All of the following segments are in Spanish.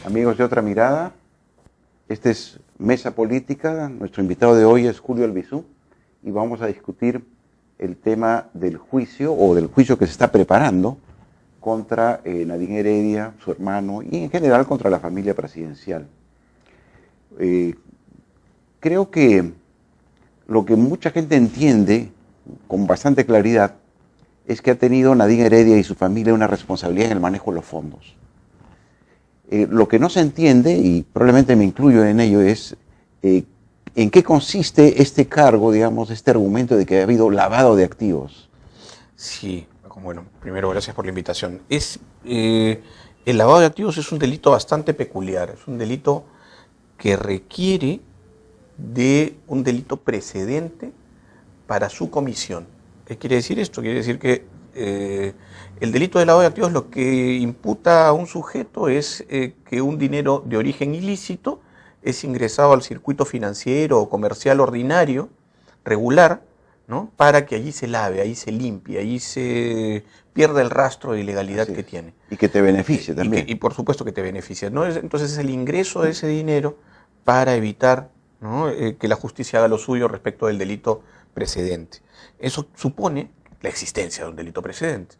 Amigos de Otra Mirada, este es Mesa Política. Nuestro invitado de hoy es Julio Albizu y vamos a discutir el tema del juicio o del juicio que se está preparando contra Nadine Heredia, su hermano y en general contra la familia presidencial. Creo que lo que mucha gente entiende con bastante claridad es que ha tenido Nadine Heredia y su familia una responsabilidad en el manejo de los fondos. Lo que no se entiende, y probablemente me incluyo en ello, es en qué consiste este cargo, digamos, este argumento de que ha habido lavado de activos. Sí, bueno, primero gracias por la invitación. El lavado de activos es un delito bastante peculiar, es un delito que requiere de un delito precedente para su comisión. ¿Qué quiere decir esto? Quiere decir que el delito de lavado de activos lo que imputa a un sujeto es que un dinero de origen ilícito es ingresado al circuito financiero o comercial ordinario, regular, ¿no? Para que allí se lave, allí se limpie, allí se pierda el rastro de ilegalidad que tiene. Y que te beneficie también. Y por supuesto que te beneficia, ¿no? Entonces es el ingreso de ese dinero para evitar, ¿no? Que la justicia haga lo suyo respecto del delito precedente. Eso supone la existencia de un delito precedente.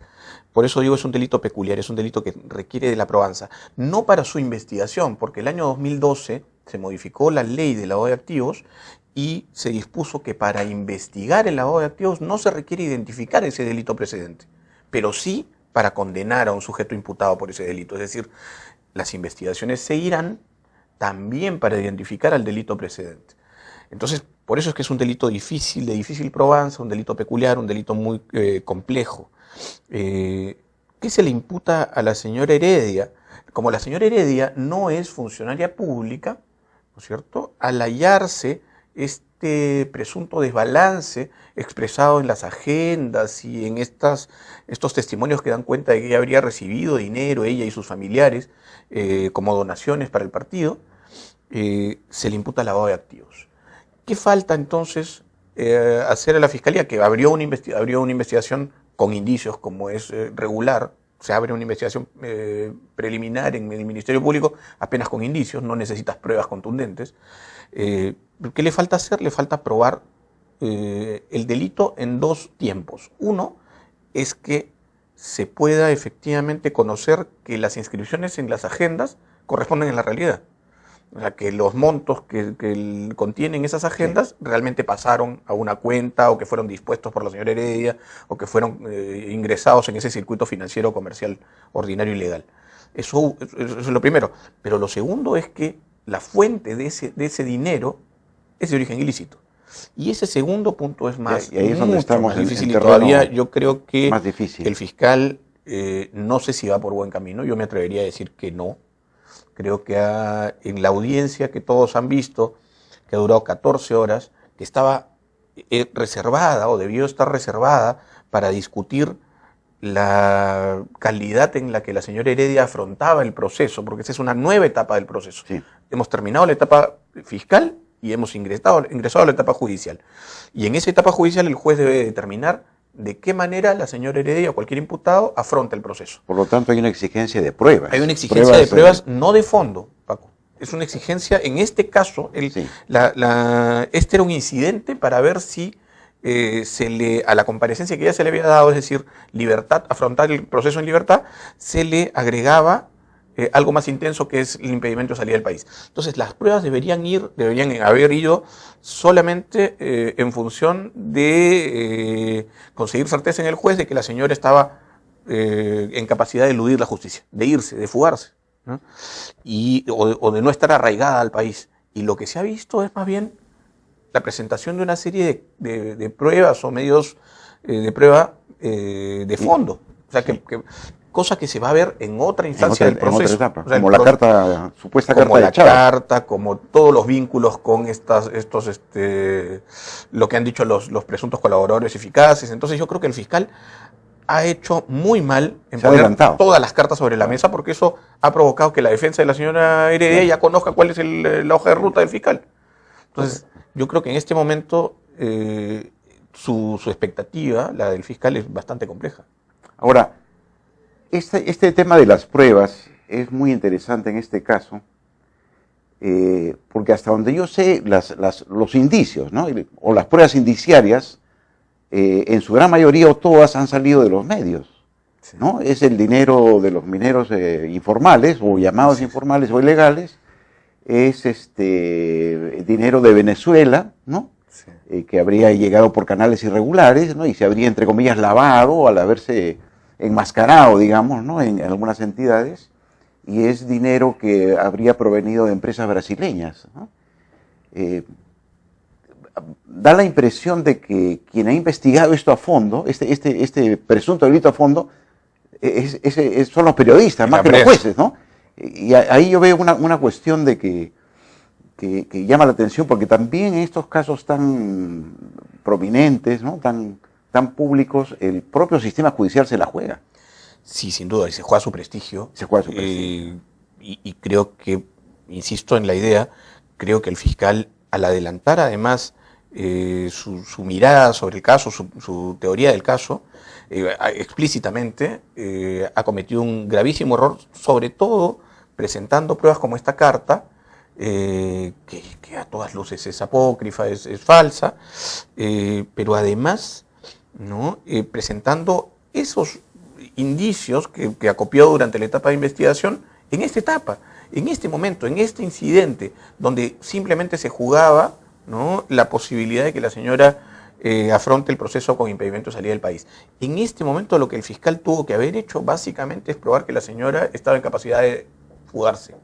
Por eso digo, es un delito peculiar, es un delito que requiere de la probanza. No para su investigación, porque el año 2012 se modificó la ley de lavado de activos y se dispuso que para investigar el lavado de activos no se requiere identificar ese delito precedente, pero sí para condenar a un sujeto imputado por ese delito. Es decir, las investigaciones seguirán también para identificar al delito precedente. Entonces, por eso es que es un delito difícil, de difícil probanza, un delito peculiar, un delito muy complejo. ¿Qué se le imputa a la señora Heredia? Como la señora Heredia no es funcionaria pública, ¿no es cierto?, al hallarse este presunto desbalance expresado en las agendas y en estos testimonios que dan cuenta de que ella habría recibido dinero, ella y sus familiares, como donaciones para el partido, se le imputa lavado de activos. ¿Qué falta entonces hacer a la Fiscalía? Que abrió una investigación con indicios, como es regular. Se abre una investigación preliminar en el Ministerio Público apenas con indicios, no necesitas pruebas contundentes. ¿Qué le falta hacer? Le falta probar el delito en dos tiempos. Uno es que se pueda efectivamente conocer que las inscripciones en las agendas corresponden a la realidad. O sea, que los montos que contienen esas agendas realmente pasaron a una cuenta o que fueron dispuestos por la señora Heredia o que fueron ingresados en ese circuito financiero comercial ordinario y legal. Eso es lo primero. Pero lo segundo es que la fuente de ese dinero es de origen ilícito. Y ese segundo punto es más, y ahí es donde estamos más difícil. en Y terreno todavía yo creo que más difícil. el fiscal no sé si va por buen camino. Yo me atrevería a decir que no. Creo que en la audiencia que todos han visto, que ha durado 14 horas, que estaba reservada o debió estar reservada para discutir la calidad en la que la señora Heredia afrontaba el proceso, porque esa es una nueva etapa del proceso. Sí. Hemos terminado la etapa fiscal y hemos ingresado a la etapa judicial. Y en esa etapa judicial el juez debe determinar de qué manera la señora Heredia o cualquier imputado afronta el proceso. Por lo tanto, hay una exigencia de pruebas. Hay una exigencia de pruebas, no de fondo, Paco. Es una exigencia, en este caso, este era un incidente para ver si a la comparecencia que ya se le había dado, es decir, libertad, afrontar el proceso en libertad, se le agregaba algo más intenso, que es el impedimento de salida del país. Entonces, las pruebas deberían haber ido solamente en función de conseguir certeza en el juez de que la señora estaba en capacidad de eludir la justicia, de irse, de fugarse, ¿no? O de no estar arraigada al país. Y lo que se ha visto es más bien la presentación de una serie de pruebas o medios de prueba de fondo. O sea, cosa que se va a ver en otra instancia del proceso. En otra etapa, o sea, como la carta, supuesta carta de Como la Chávez. carta, como todos los vínculos con lo que han dicho los presuntos colaboradores eficaces. Entonces yo creo que el fiscal ha hecho muy mal en poner todas las cartas sobre la mesa, porque eso ha provocado que la defensa de la señora Heredia ya conozca cuál es la hoja de ruta del fiscal. Entonces, yo creo que en este momento su expectativa, la del fiscal, es bastante compleja. Ahora, este tema de las pruebas es muy interesante en este caso, porque hasta donde yo sé, los indicios, ¿no? O las pruebas indiciarias, en su gran mayoría o todas han salido de los medios, Sí. ¿no? Es el dinero de los mineros informales, o llamados informales o ilegales, es dinero de Venezuela, ¿no? Sí. Que habría llegado por canales irregulares, ¿no? Y se habría, entre comillas, lavado al haberse enmascarado, digamos, ¿no? En algunas entidades, y es dinero que habría provenido de empresas brasileñas, ¿no? Da la impresión de que quien ha investigado esto a fondo, este presunto delito a fondo, son los periodistas, más que los jueces, ¿no? Y ahí yo veo una cuestión de que llama la atención, porque también en estos casos tan prominentes, ¿no? tan públicos, el propio sistema judicial se la juega. Sí, sin duda, y se juega su prestigio. Se juega su prestigio. Y creo que, insisto en la idea, creo que el fiscal, al adelantar además su mirada sobre el caso, su teoría del caso, explícitamente ha cometido un gravísimo error, sobre todo presentando pruebas como esta carta, que a todas luces es apócrifa, es falsa, pero además, ¿no? Presentando esos indicios que acopió durante la etapa de investigación en esta etapa, en este momento, en este incidente, donde simplemente se jugaba, ¿no? La posibilidad de que la señora afronte el proceso con impedimento de salida del país. En este momento lo que el fiscal tuvo que haber hecho básicamente es probar que la señora estaba en capacidad de fugarse.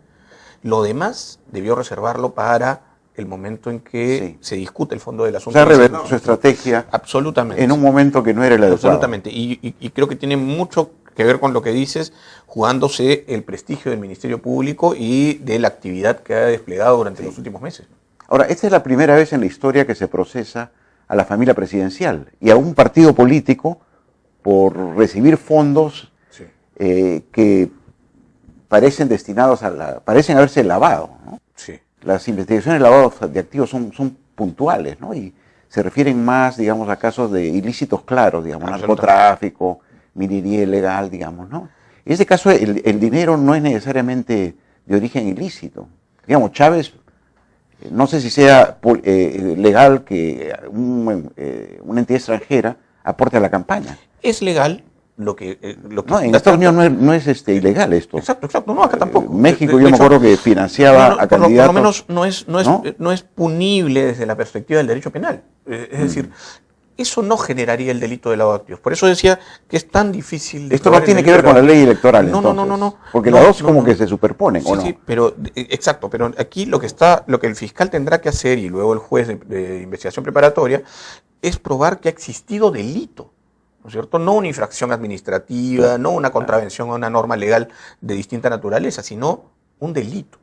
Lo demás debió reservarlo para el momento en que se discute el fondo del asunto. O sea, reveló su estrategia absolutamente, en un momento que no era el adecuado. Absolutamente, y creo que tiene mucho que ver con lo que dices, jugándose el prestigio del Ministerio Público y de la actividad que ha desplegado durante los últimos meses. Ahora, esta es la primera vez en la historia que se procesa a la familia presidencial y a un partido político por recibir fondos que parecen destinados parecen haberse lavado, ¿no? Sí. Las investigaciones de lavado de activos son puntuales, ¿no? Y se refieren más, digamos, a casos de ilícitos claros, digamos, narcotráfico, minería ilegal, digamos, ¿no? En este caso, el dinero no es necesariamente de origen ilícito. Digamos, Chávez, no sé si sea legal que una entidad extranjera aporte a la campaña. Es legal. Lo que no, en Estados Unidos no es ilegal esto. Exacto, no, acá tampoco. México, yo me acuerdo que financiaba a candidatos. Por lo menos no es punible desde la perspectiva del derecho penal. Es decir, eso no generaría el delito de lavado de activos. Por eso decía que es tan difícil de esto no tiene que ver con la ley electoral, no. Porque las dos como que se superponen, ¿o no? Sí, pero exacto, pero aquí lo que el fiscal tendrá que hacer, y luego el juez de investigación preparatoria, es probar que ha existido delito. ¿No es cierto? No una infracción administrativa, no una contravención a una norma legal de distinta naturaleza, sino un delito.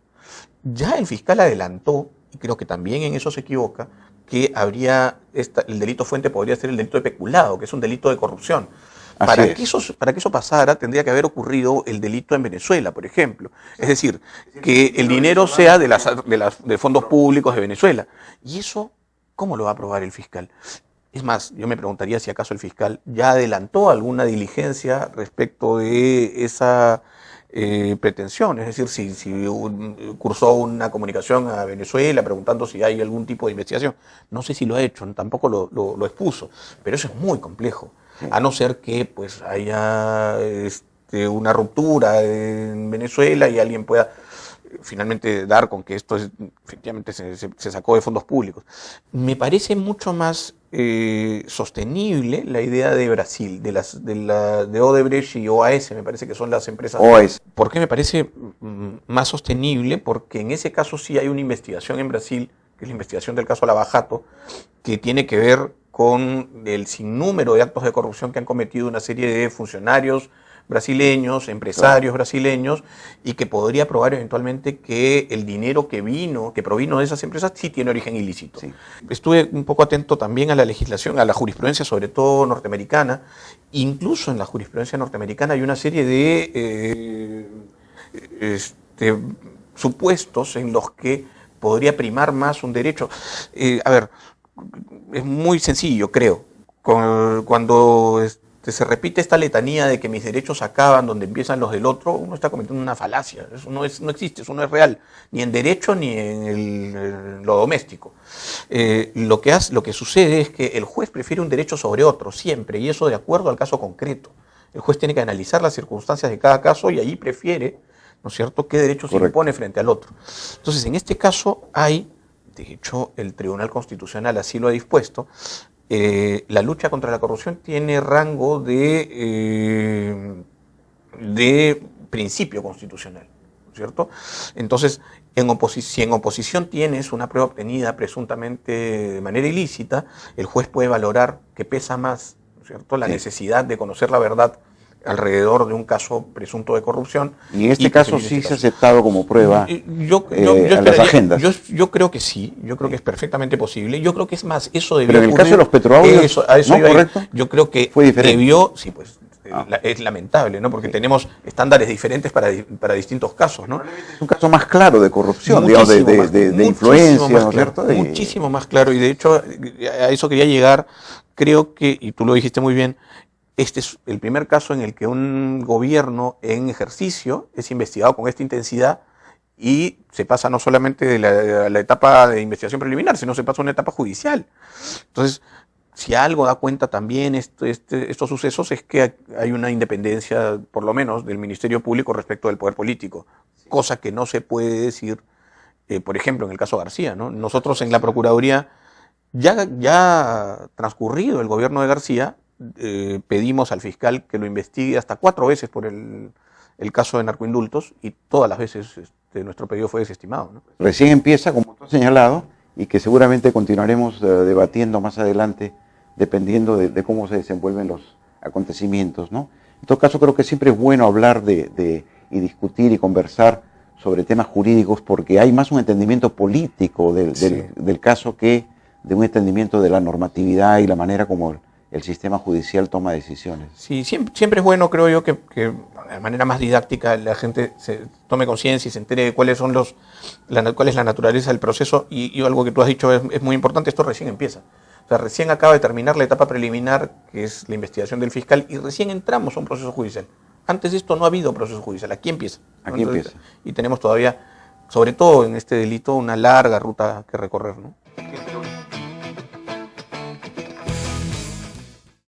Ya el fiscal adelantó, y creo que también en eso se equivoca, que el delito fuente podría ser el delito de peculado, que es un delito de corrupción. Para que eso pasara, tendría que haber ocurrido el delito en Venezuela, por ejemplo. Es decir, que el dinero sea de fondos públicos de Venezuela. ¿Y eso cómo lo va a probar el fiscal? Es más, yo me preguntaría si acaso el fiscal ya adelantó alguna diligencia respecto de esa pretensión, es decir, si cursó una comunicación a Venezuela preguntando si hay algún tipo de investigación. No sé si lo ha hecho, tampoco lo expuso, pero eso es muy complejo, a no ser que pues haya una ruptura en Venezuela y alguien pueda finalmente dar con que esto efectivamente se sacó de fondos públicos. Me parece mucho más sostenible la idea de Brasil, de Odebrecht y OAS, me parece que son las empresas. OAS. ¿Por qué me parece más sostenible? Porque en ese caso sí hay una investigación en Brasil, que es la investigación del caso Lava Jato, que tiene que ver con el sinnúmero de actos de corrupción que han cometido una serie de funcionarios brasileños, empresarios brasileños, y que podría probar eventualmente que el dinero que provino de esas empresas sí tiene origen ilícito. Sí. Estuve un poco atento también a la legislación, a la jurisprudencia, sobre todo norteamericana. Incluso en la jurisprudencia norteamericana hay una serie de supuestos en los que podría primar más un derecho. A ver, es muy sencillo, creo. Cuando se repite esta letanía de que mis derechos acaban donde empiezan los del otro, uno está cometiendo una falacia. Eso no existe, eso no es real, ni en derecho ni en lo doméstico. Lo que sucede es que el juez prefiere un derecho sobre otro, siempre, y eso de acuerdo al caso concreto. El juez tiene que analizar las circunstancias de cada caso y allí prefiere, ¿no es cierto?, qué derecho se impone frente al otro. Entonces, en este caso hay, de hecho, el Tribunal Constitucional así lo ha dispuesto. La lucha contra la corrupción tiene rango de principio constitucional, ¿no es cierto? Entonces, si en oposición tienes una prueba obtenida presuntamente de manera ilícita, el juez puede valorar que pesa más, ¿no es cierto?, la necesidad de conocer la verdad alrededor de un caso presunto de corrupción. Y en este caso sí se ha aceptado como prueba las agendas. Yo creo que sí, yo creo que es perfectamente posible. Yo creo que es más, eso debió Pero en el caso de los petroaudios, ¿no? ¿Correcto? Yo creo que fue diferente. sí, pues es lamentable, ¿no? Porque tenemos estándares diferentes para distintos casos, ¿no? Es un caso más claro de corrupción, digamos, de influencia, ¿no es cierto? Muchísimo más claro, y de hecho a eso quería llegar. Creo que, y tú lo dijiste muy bien, este es el primer caso en el que un gobierno en ejercicio es investigado con esta intensidad y se pasa no solamente de la etapa de investigación preliminar, sino se pasa a una etapa judicial. Entonces, si algo da cuenta también estos sucesos es que hay una independencia, por lo menos, del Ministerio Público respecto del poder político, cosa que no se puede decir, por ejemplo, en el caso García, ¿no? Nosotros en la Procuraduría, ya transcurrido el gobierno de García, pedimos al fiscal que lo investigue hasta 4 veces por el caso de narcoindultos y todas las veces nuestro pedido fue desestimado, ¿no? Recién empieza, como tú has señalado, y que seguramente continuaremos debatiendo más adelante, dependiendo de cómo se desenvuelven los acontecimientos, ¿no? En todo caso, creo que siempre es bueno hablar y discutir y conversar sobre temas jurídicos porque hay más un entendimiento político del caso que de un entendimiento de la normatividad y la manera como el sistema judicial toma decisiones. Sí, siempre es bueno, creo yo, que de manera más didáctica la gente se tome conciencia y se entere de cuál es la naturaleza del proceso y algo que tú has dicho es muy importante, esto recién empieza. O sea, recién acaba de terminar la etapa preliminar, que es la investigación del fiscal, y recién entramos a un proceso judicial. Antes de esto no ha habido proceso judicial, aquí empieza. Aquí empieza. Y tenemos todavía, sobre todo en este delito, una larga ruta que recorrer, ¿no?